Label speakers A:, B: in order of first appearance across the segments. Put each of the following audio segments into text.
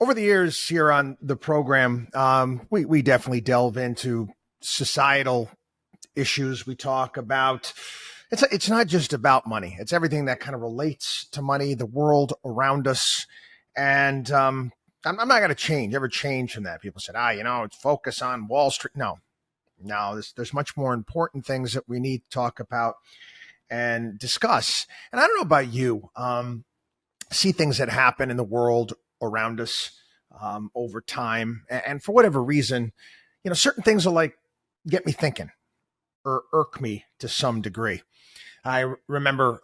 A: Over the years here on the program, we definitely delve into societal issues. We talk about it's not just about money. It's everything that kind of relates to money, the world around us, and I'm not going to ever change from that. People said, it's focus on Wall Street. No, there's much more important things that we need to talk about and discuss. And I don't know about you, see things that happen in the world around us over time, and for whatever reason, certain things will like get me thinking or irk me to some degree. I remember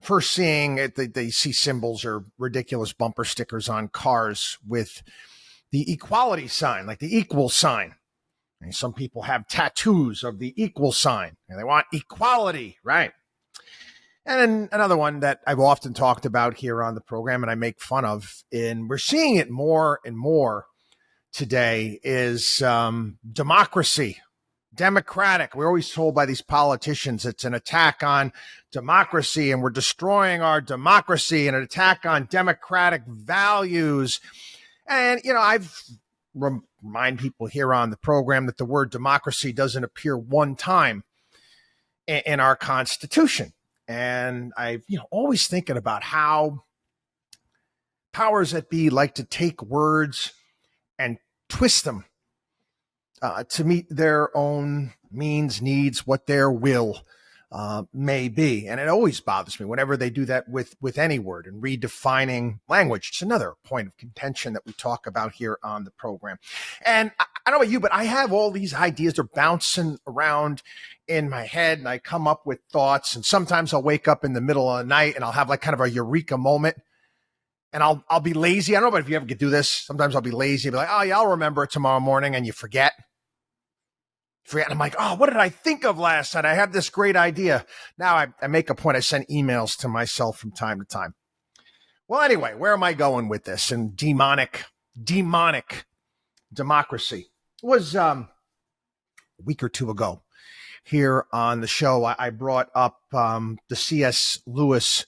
A: first seeing it, they see symbols or ridiculous bumper stickers on cars with the equality sign, like the equal sign. And some people have tattoos of the equal sign and they want equality, right? And then another one that I've often talked about here on the program and I make fun of, and we're seeing it more and more today, is democracy. Democratic. We're always told by these politicians it's an attack on democracy and we're destroying our democracy and an attack on democratic values. And, I've remind people here on the program that the word democracy doesn't appear one time in our Constitution. And I've, always thinking about how powers that be like to take words and twist them to meet their own means, needs, what their will may be. And it always bothers me whenever they do that with any word and redefining language. It's another point of contention that we talk about here on the program. And I don't know about you, but I have all these ideas. They're bouncing around in my head and I come up with thoughts. And sometimes I'll wake up in the middle of the night and I'll have like kind of a eureka moment. And I'll be lazy. I don't know if you ever could do this. Sometimes I'll be lazy. I'll be like, oh yeah, I'll remember it tomorrow morning, and you forget. And I'm like, oh, what did I think of last night? I had this great idea. Now I make a point. I send emails to myself from time to time. Well, anyway, where am I going with this? And demonic democracy. It was a week or two ago here on the show. I brought up the C.S. Lewis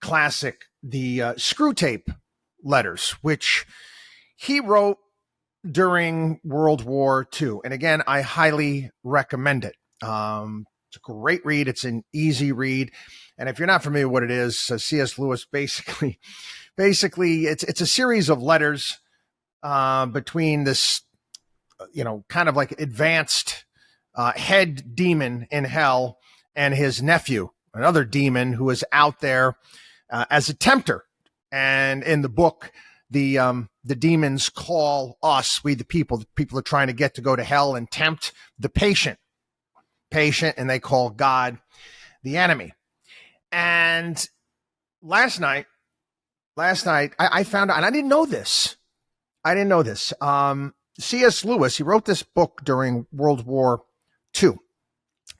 A: classic, the Screw Tape Letters, which he wrote during World War II. And again, I highly recommend it. It's a great read. It's an easy read. And if you're not familiar with what it is, C.S. Lewis basically it's a series of letters between this, kind of like advanced head demon in hell and his nephew, another demon who is out there as a tempter. And in the book, the demons call us, we the people are trying to get to go to hell and tempt the patient, and they call God the enemy. And last night I found out, and I didn't know this. C.S. Lewis, he wrote this book during World War II,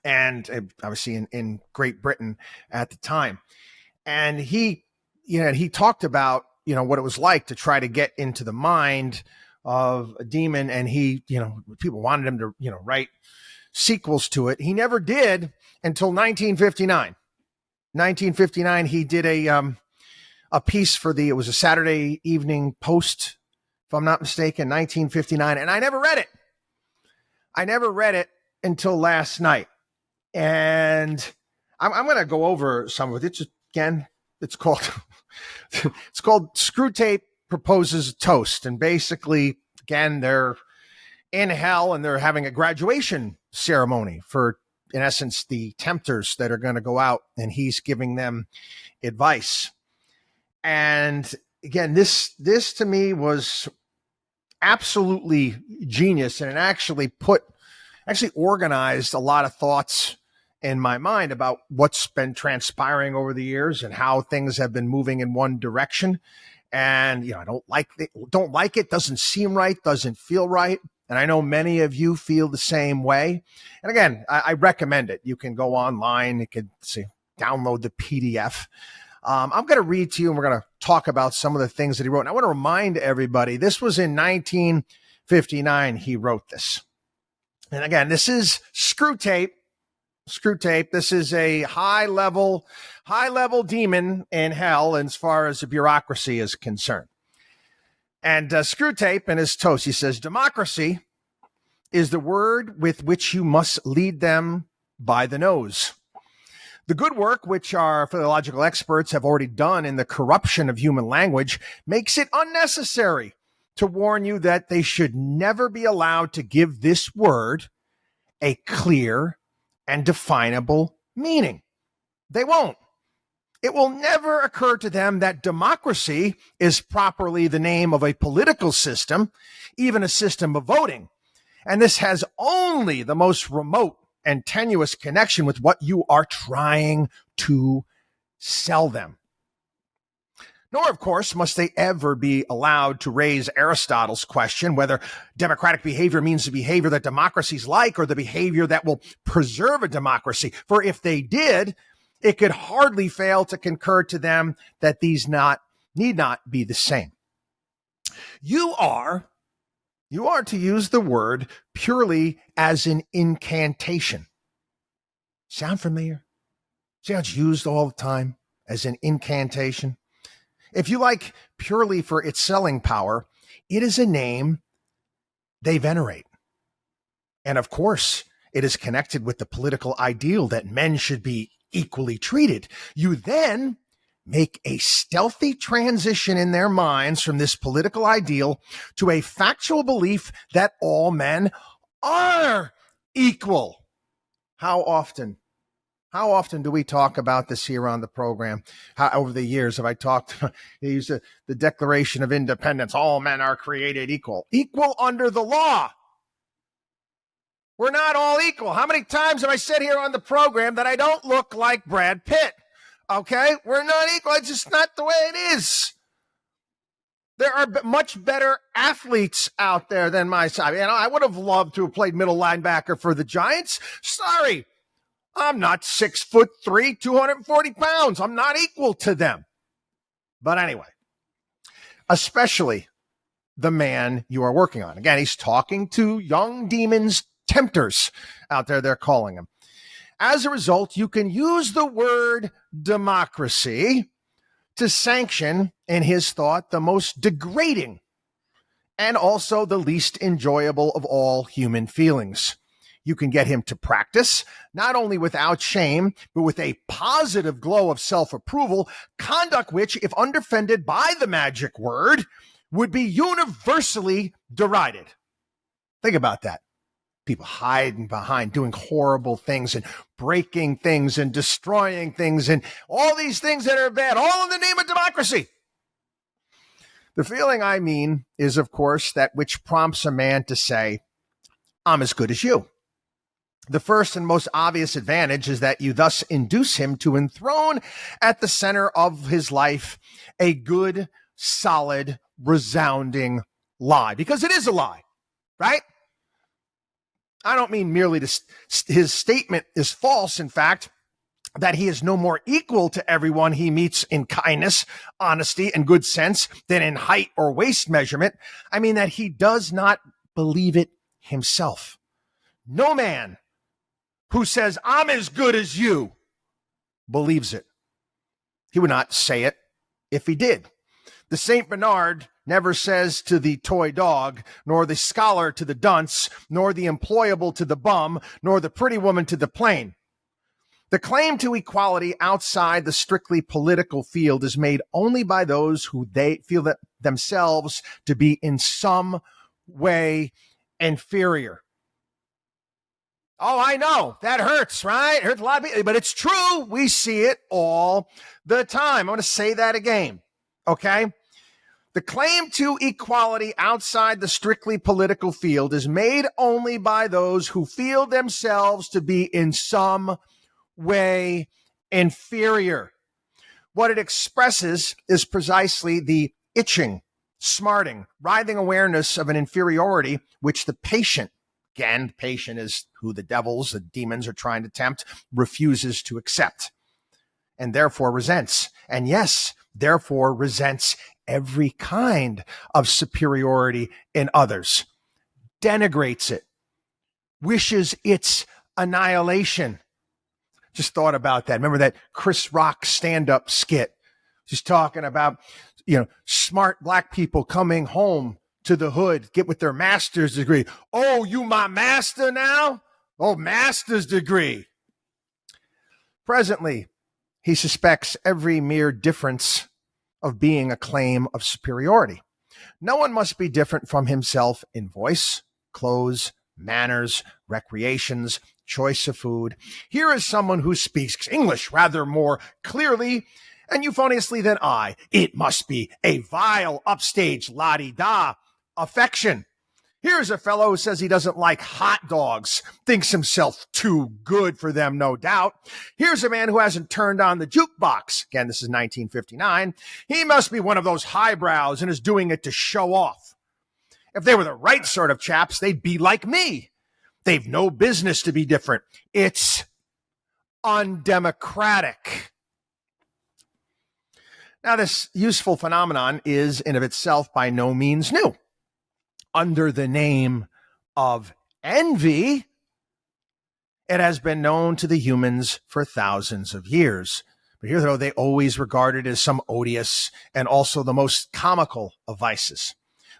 A: and obviously in Great Britain at the time. And he talked about, what it was like to try to get into the mind of a demon. And he, people wanted him to, write sequels to it. He never did until 1959. 1959, he did a piece for it was a Saturday Evening Post, if I'm not mistaken, 1959. And I never read it until last night. And I'm going to go over some of it. Just again, it's called Screw Tape Proposes a Toast. And basically, again, they're in hell and they're having a graduation ceremony for, in essence, the tempters that are going to go out, and he's giving them advice. And again, this to me was absolutely genius, and it actually organized a lot of thoughts in my mind about what's been transpiring over the years and how things have been moving in one direction. And, I don't like it. Doesn't seem right. Doesn't feel right. And I know many of you feel the same way. And again, I recommend it. You can go online. You can download the PDF. I'm going to read to you, and we're going to talk about some of the things that he wrote. And I want to remind everybody, this was in 1959 he wrote this. And again, this is Screw Tape. This is a high level demon in hell as far as the bureaucracy is concerned. And Screwtape in his toast, he says, democracy is the word with which you must lead them by the nose. The good work which our philological experts have already done in the corruption of human language makes it unnecessary to warn you that they should never be allowed to give this word a clear and definable meaning. They won't. It will never occur to them that democracy is properly the name of a political system, even a system of voting. And this has only the most remote and tenuous connection with what you are trying to sell them. Nor, of course, must they ever be allowed to raise Aristotle's question whether democratic behavior means the behavior that democracies like or the behavior that will preserve a democracy. For if they did, it could hardly fail to concur to them that these need not be the same. You are to use the word purely as an incantation. Sound familiar? See how it's used all the time as an incantation? If you like purely for its selling power, it is a name they venerate. And of course, it is connected with the political ideal that men should be equally treated. You then make a stealthy transition in their minds from this political ideal to a factual belief that all men are equal. How often do we talk about this here on the program? How over the years have I talked, you use the Declaration of Independence, all men are created equal. Equal under the law. We're not all equal. How many times have I said here on the program that I don't look like Brad Pitt? Okay, we're not equal. It's just not the way it is. There are much better athletes out there than myself. You know, I would have loved to have played middle linebacker for the Giants. Sorry, I'm not 6'3", 240 pounds. I'm not equal to them. But anyway, especially the man you are working on. Again, he's talking to young demons, tempters out there, they're calling him. As a result, you can use the word democracy to sanction, in his thought, the most degrading and also the least enjoyable of all human feelings. You can get him to practice, not only without shame, but with a positive glow of self-approval, conduct which, if undefended by the magic word, would be universally derided. Think about that. People hiding behind doing horrible things and breaking things and destroying things and all these things that are bad, all in the name of democracy. The feeling I mean is, of course, that which prompts a man to say, I'm as good as you. The first and most obvious advantage is that you thus induce him to enthrone at the center of his life a good, solid, resounding lie, because it is a lie, right? I don't mean merely his statement is false, in fact, that he is no more equal to everyone he meets in kindness, honesty, and good sense than in height or waist measurement. I mean that he does not believe it himself. No man who says, I'm as good as you, believes it. He would not say it if he did. The Saint Bernard never says to the toy dog, nor the scholar to the dunce, nor the employable to the bum, nor the pretty woman to the plain. The claim to equality outside the strictly political field is made only by those who they feel that themselves to be in some way inferior. Oh, I know. That hurts, right? It hurts a lot of people, but it's true. We see it all the time. I'm going to say that again, okay? The claim to equality outside the strictly political field is made only by those who feel themselves to be in some way inferior. What it expresses is precisely the itching, smarting, writhing awareness of an inferiority which the patient, again, the patient is who the devils, the demons are trying to tempt, refuses to accept and therefore resents. And yes, therefore resents every kind of superiority in others, denigrates it, wishes its annihilation. Just thought about that. Remember that Chris Rock stand-up skit? Just talking about, smart black people coming home to the hood, get with their master's degree. Oh, you my master now? Oh, master's degree. Presently, he suspects every mere difference of being a claim of superiority. No one must be different from himself in voice, clothes, manners, recreations, choice of food. Here is someone who speaks English rather more clearly and euphoniously than I. It must be a vile upstage la-di-da affection. Here's a fellow who says he doesn't like hot dogs, thinks himself too good for them, no doubt. Here's a man who hasn't turned on the jukebox. Again, this is 1959. He must be one of those highbrows and is doing it to show off. If they were the right sort of chaps, they'd be like me. They've no business to be different. It's undemocratic. Now, this useful phenomenon is in of itself by no means new. Under the name of envy, it has been known to the humans for thousands of years. But here, though, they always regarded it as some odious and also the most comical of vices.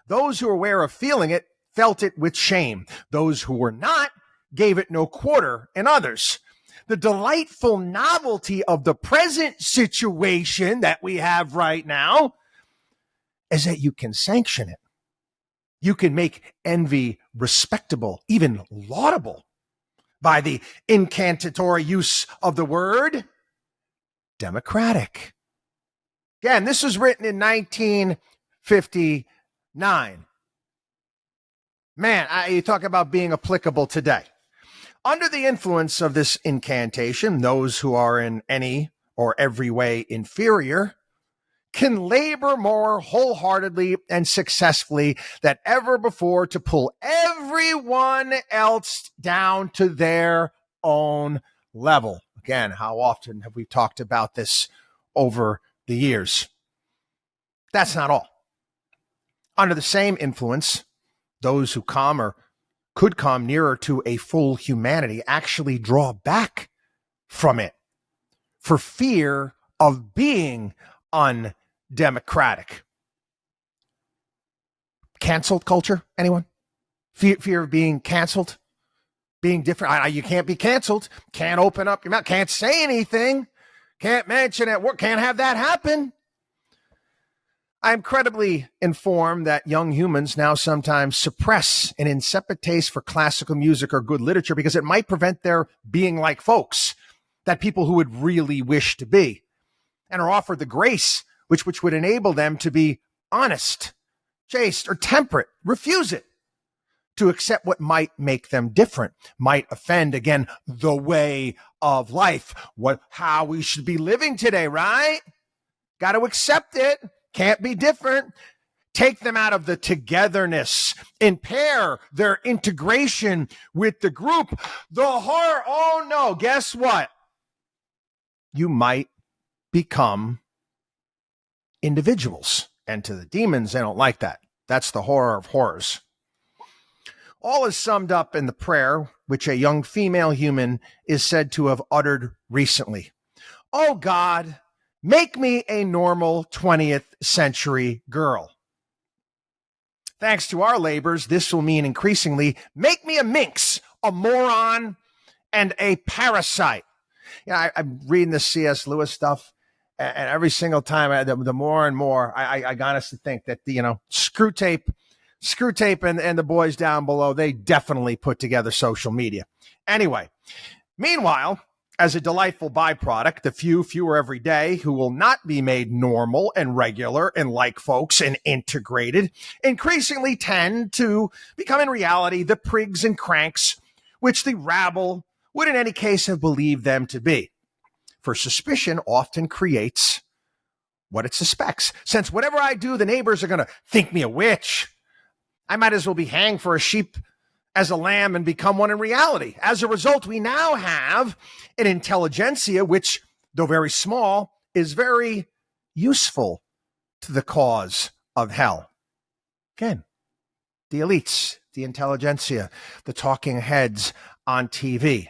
A: Those who were aware of feeling it felt it with shame. Those who were not gave it no quarter, and others. The delightful novelty of the present situation that we have right now is that you can sanction it. You can make envy respectable, even laudable, by the incantatory use of the word democratic. Again, this was written in 1959. Man, you talk about being applicable today. Under the influence of this incantation, those who are in any or every way inferior can labor more wholeheartedly and successfully than ever before to pull everyone else down to their own level. Again, how often have we talked about this over the years? That's not all. Under the same influence, those who come or could come nearer to a full humanity actually draw back from it for fear of being undemocratic. Canceled culture, anyone? Fear of being canceled? Being different? You can't be canceled. Can't open up your mouth. Can't say anything. Can't mention it. Can't have that happen. I'm credibly informed that young humans now sometimes suppress an insipid taste for classical music or good literature because it might prevent their being like folks that people who would really wish to be, and are offered the grace which would enable them to be honest, chaste, or temperate. Refuse it. To accept what might make them different, might offend, again, the way of life, how we should be living today, right? Got to accept it. Can't be different. Take them out of the togetherness, impair their integration with the group. The horror, oh no, guess what? You might become individuals. And to the demons, they don't like that. That's the horror of horrors. All is summed up in the prayer which a young female human is said to have uttered recently. Oh God, make me a normal 20th century girl. Thanks to our labors, this will mean increasingly, make me a minx, a moron, and a parasite. I'm reading the C.S. Lewis stuff, and every single time, the more and more, I honestly think that Screw Tape and the boys down below, they definitely put together social media. Anyway, meanwhile, as a delightful byproduct, the fewer every day who will not be made normal and regular and like folks and integrated increasingly tend to become in reality the prigs and cranks which the rabble would in any case have believed them to be. For suspicion often creates what it suspects. Since whatever I do, the neighbors are going to think me a witch. I might as well be hanged for a sheep as a lamb and become one in reality. As a result, we now have an intelligentsia which, though very small, is very useful to the cause of hell. Again, the elites, the intelligentsia, the talking heads on TV.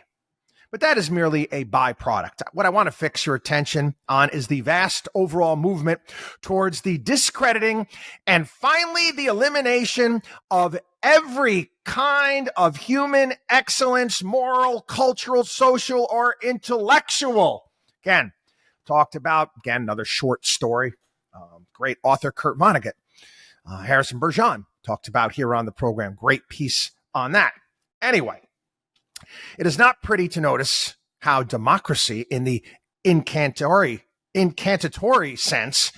A: But that is merely a byproduct. What I want to fix your attention on is the vast overall movement towards the discrediting and finally the elimination of every kind of human excellence, moral, cultural, social, or intellectual. Again, talked about, another short story. Great author Kurt Vonnegut. Harrison Bergeon talked about here on the program. Great piece on that. Anyway, it is not pretty to notice how democracy in the incantatory sense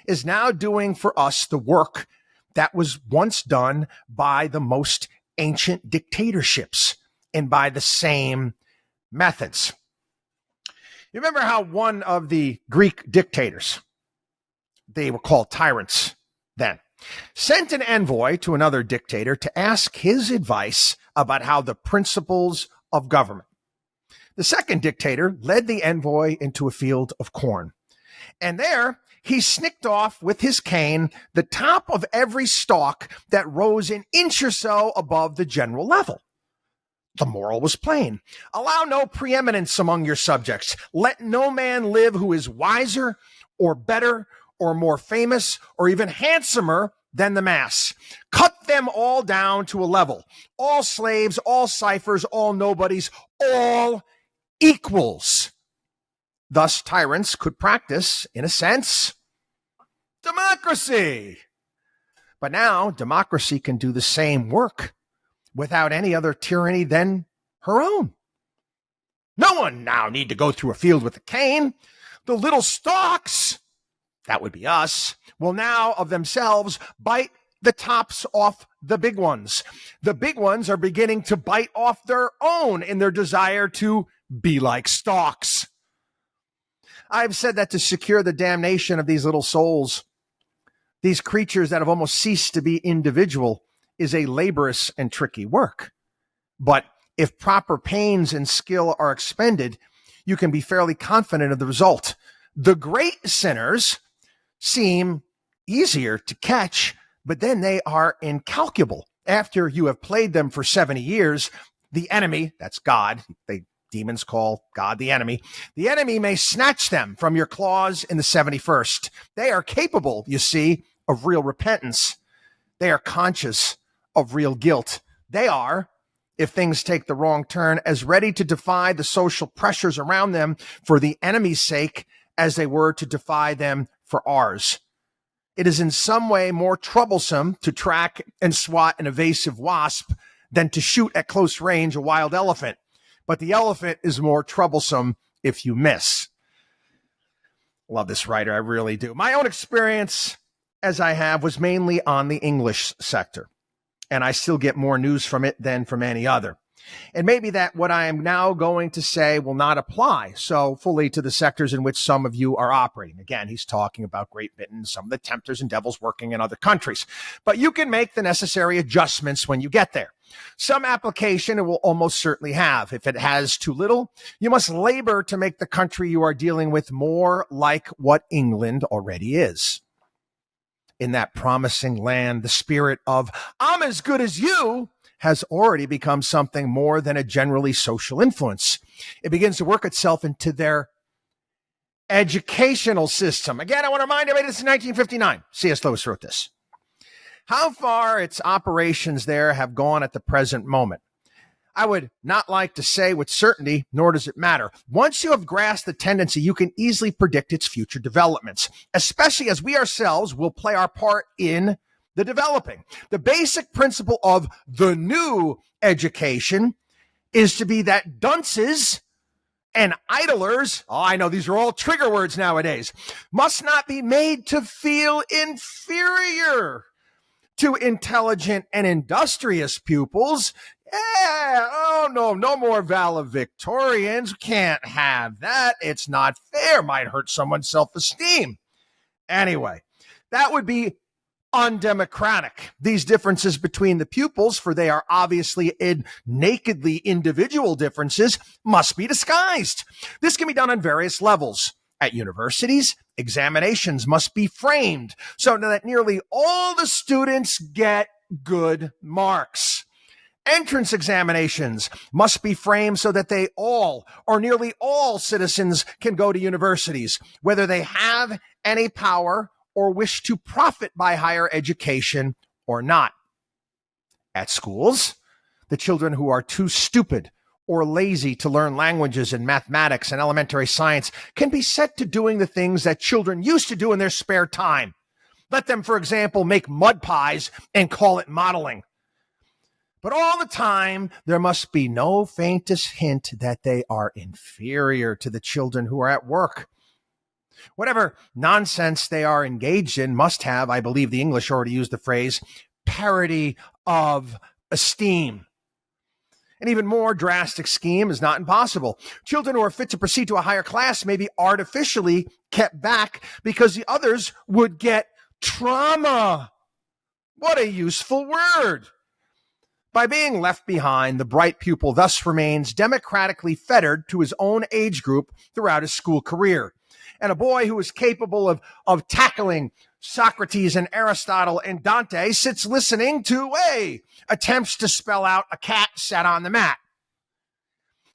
A: is now doing for us the work that was once done by the most ancient dictatorships and by the same methods. You remember how one of the Greek dictators, they were called tyrants then, sent an envoy to another dictator to ask his advice about how the principles of government. The second dictator led the envoy into a field of corn, and there he snicked off with his cane the top of every stalk that rose an inch or so above the general level. The moral was plain. Allow no preeminence among your subjects. Let no man live who is wiser or better or more famous or even handsomer than the mass. Cut them all down to a level. All slaves, all ciphers, all nobodies, all equals. Thus, tyrants could practice, in a sense, democracy. But now, democracy can do the same work without any other tyranny than her own. No one now need to go through a field with a cane. The little stalks, that would be us, will now of themselves bite the tops off the big ones. The big ones are beginning to bite off their own in their desire to be like stalks. I've said that to secure the damnation of these little souls, these creatures that have almost ceased to be individual, is a laborious and tricky work. But if proper pains and skill are expended, you can be fairly confident of the result. The great sinners seem easier to catch, but then they are incalculable. After you have played them for 70 years, the enemy, that's God, demons call God the enemy may snatch them from your claws in the 71st. They are capable, you see, of real repentance. They are conscious of real guilt. They are, if things take the wrong turn, as ready to defy the social pressures around them for the enemy's sake as they were to defy them for ours. It is in some way more troublesome to track and swat an evasive wasp than to shoot at close range a wild elephant. But the elephant is more troublesome if you miss. Love this writer, I really do. My own experience, as I have, was mainly on the English sector, and I still get more news from it than from any other. And maybe that what I am now going to say will not apply so fully to the sectors in which some of you are operating. Again, he's talking about Great Britain, some of the tempters and devils working in other countries. But you can make the necessary adjustments when you get there. Some application it will almost certainly have. If it has too little, you must labor to make the country you are dealing with more like what England already is. In that promising land, the spirit of "I'm as good as you" has already become something more than a generally social influence. It begins to work itself into their educational system. Again, I want to remind everybody this is 1959. C.S. Lewis wrote this. How far its operations there have gone at the present moment, I would not like to say with certainty, nor does it matter. Once you have grasped the tendency, you can easily predict its future developments, especially as we ourselves will play our part in the developing. The basic principle of the new education is to be that dunces and idlers, I know these are all trigger words nowadays, must not be made to feel inferior to intelligent and industrious pupils. No more valedictorians. Can't have that. It's not fair. Might hurt someone's self-esteem. Anyway, that would be undemocratic. These differences between the pupils, for they are obviously nakedly individual differences, must be disguised. This can be done on various levels. At universities, examinations must be framed so that nearly all the students get good marks. Entrance examinations must be framed so that they all, or nearly all citizens can go to universities, whether they have any power or wish to profit by higher education or not. At schools, the children who are too stupid or lazy to learn languages and mathematics and elementary science can be set to doing the things that children used to do in their spare time. Let them, for example, make mud pies and call it modeling. But all the time, there must be no faintest hint that they are inferior to the children who are at work. Whatever nonsense they are engaged in must have, I believe the English already used the phrase, parity of esteem. An even more drastic scheme is not impossible. Children who are fit to proceed to a higher class may be artificially kept back because the others would get trauma. What a useful word. By being left behind, the bright pupil thus remains democratically fettered to his own age group throughout his school career. And a boy who is capable of tackling Socrates and Aristotle and Dante sits listening to attempts to spell out a cat sat on the mat.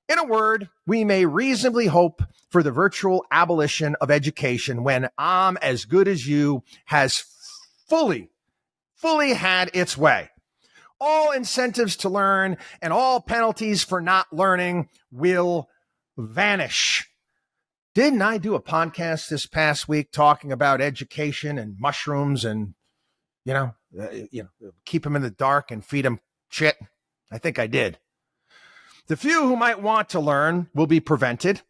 A: In a word, we may reasonably hope for the virtual abolition of education when I'm as good as you has fully had its way. All incentives to learn and all penalties for not learning will vanish. Didn't I do a podcast this past week talking about education and mushrooms and, keep them in the dark and feed them shit? I think I did. The few who might want to learn will be prevented.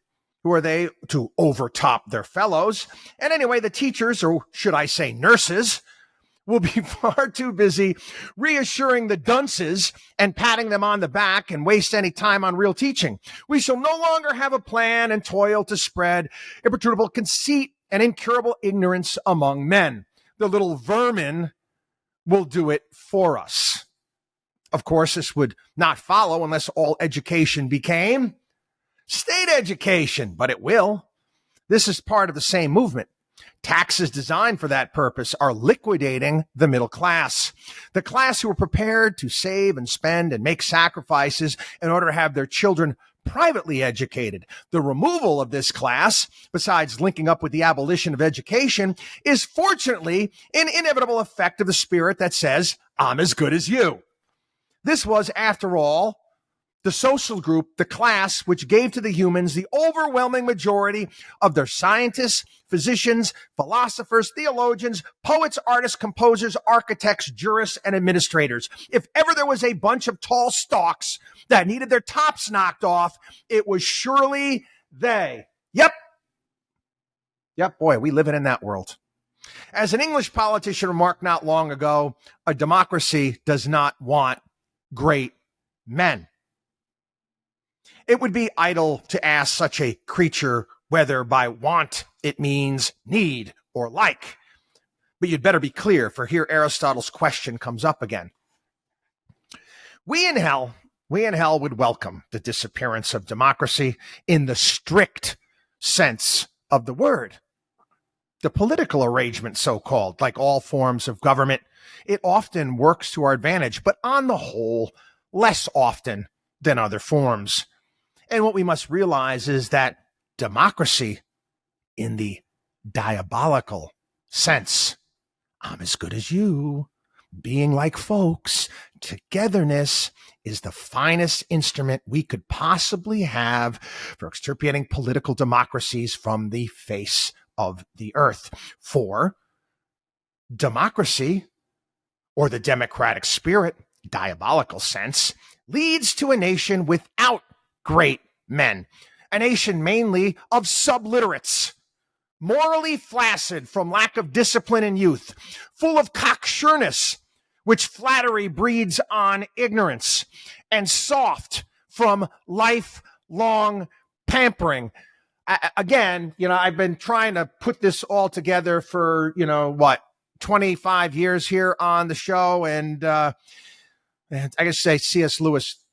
A: Who are they to overtop their fellows? And anyway, the teachers, or should I say nurses, will be far too busy reassuring the dunces and patting them on the back and waste any time on real teaching. We shall no longer have a plan and toil to spread imperturbable conceit and incurable ignorance among men. The little vermin will do it for us. Of course, this would not follow unless all education became state education, but it will. This is part of the same movement. Taxes designed for that purpose are liquidating the middle class, the class who are prepared to save and spend and make sacrifices in order to have their children privately educated. The removal of this class, besides linking up with the abolition of education, is fortunately an inevitable effect of the spirit that says, I'm as good as you. This was, after all, the social group, the class, which gave to the humans the overwhelming majority of their scientists, physicians, philosophers, theologians, poets, artists, composers, architects, jurists, and administrators. If ever there was a bunch of tall stalks that needed their tops knocked off, it was surely they. Yep, boy, we live in that world. As an English politician remarked not long ago, a democracy does not want great men. It would be idle to ask such a creature whether by want it means need or like. But you'd better be clear, for here Aristotle's question comes up again. We in hell would welcome the disappearance of democracy in the strict sense of the word. The political arrangement, so-called, like all forms of government, it often works to our advantage, but on the whole, less often than other forms. And what we must realize is that democracy, in the diabolical sense, I'm as good as you, being like folks, togetherness is the finest instrument we could possibly have for extirpating political democracies from the face of the earth. For democracy, or the democratic spirit, diabolical sense, leads to a nation without great men, a nation mainly of subliterates, morally flaccid from lack of discipline in youth, full of cocksureness, which flattery breeds on ignorance, and soft from lifelong pampering. Again, I've been trying to put this all together for, 25 years here on the show, and I guess say C.S. Lewis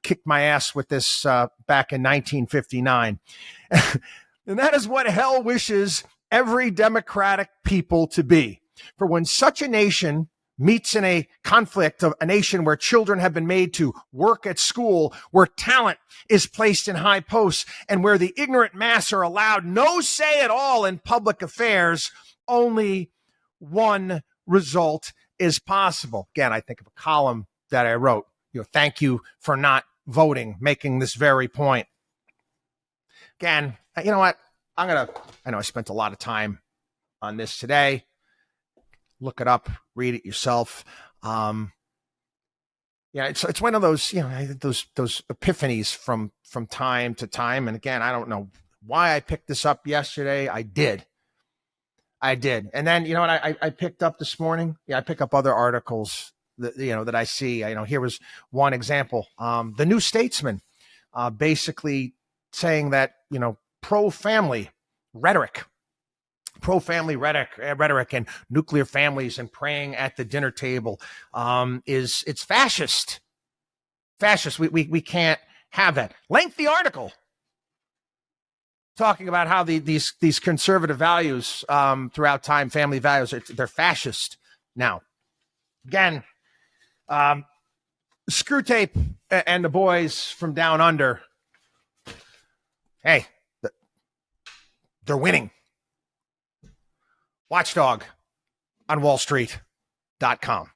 A: kicked my ass with this back in 1959. And that is what hell wishes every democratic people to be. For when such a nation meets in a conflict of a nation where children have been made to work at school, where talent is placed in high posts, and where the ignorant mass are allowed no say at all in public affairs, only one result is possible. Again, I think of a column that I wrote, thank you for not voting, making this very point. Again, you know what? I know I spent a lot of time on this today. Look it up, read it yourself. It's one of those, those epiphanies from time to time. And again, I don't know why I picked this up yesterday. I did. And then, you know what I picked up this morning? I pick up other articles that I see. Here was one example. The New Statesman basically saying that, pro-family rhetoric and nuclear families and praying at the dinner table it's fascist. We can't have that. Lengthy article talking about how these conservative values throughout time, family values, they're fascist now. Again, Screw Tape and the boys from down under, hey, they're winning. WatchDog on WallStreet.com.